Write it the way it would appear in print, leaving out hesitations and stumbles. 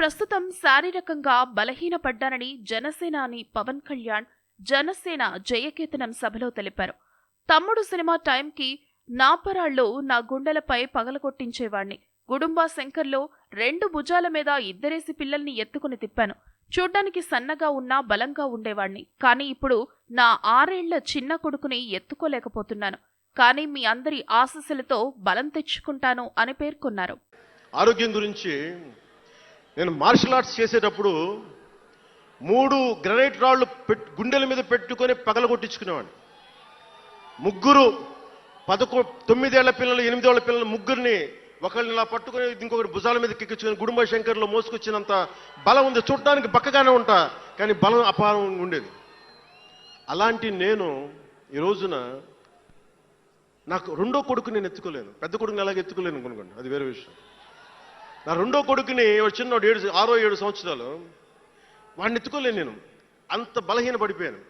ప్రస్తుతం శారీరకంగా బలహీనపడ్డానని జనసేనాని పవన్ కళ్యాణ్ జనసేన జయకేతనం సభలో తెలిపారు. తమ్ముడు సినిమా టైంకి నాపరాళ్ళు నా గుండెలపై పగలగొట్టించేవాణ్ణి. గుడుంబా శంకర్లో 2 భుజాల మీద ఇద్దరేసి పిల్లల్ని ఎత్తుకుని తిప్పాను. చూడ్డానికి సన్నగా ఉన్నా బలంగా ఉండేవాణ్ణి. కానీ ఇప్పుడు నా 6 ఏళ్ల చిన్న కొడుకుని ఎత్తుకోలేకపోతున్నాను. కానీ మీ అందరి ఆశీస్సులతో బలం తెచ్చుకుంటాను అని పేర్కొన్నారు. ఆరోగ్యం గురించి నేను మార్షల్ ఆర్ట్స్ చేసేటప్పుడు 3 గ్రనైట్ రాళ్లు గుండెల మీద పెట్టుకొని పగలగొట్టించుకునేవాడిని. 9 ఏళ్ల పిల్లలు 8 ఏళ్ల పిల్లలు ముగ్గురిని ఒకళ్ళని ఇలా పట్టుకుని ఇంకొకటి భుజాల మీద ఎక్కించుకుని గుడుంబ శంకర్లో మోసుకొచ్చినంత బలం ఉంది. చూడటానికి బక్కగానే ఉంటా, కానీ బలం అపారంగా ఉండేది. అలాంటి నేను ఈ రోజున నాకు రెండో కొడుకు నేను ఎత్తుకోలేను. పెద్ద కొడుకుని అలాగే ఎత్తుకోలేను అనుకోండి, అది వేరే విషయం. నా రెండో కొడుకుని చిన్నోడు 6 7 సంవత్సరాలు వాడిని ఎత్తుకోలేను. నేను అంత బలహీన పడిపోయాను.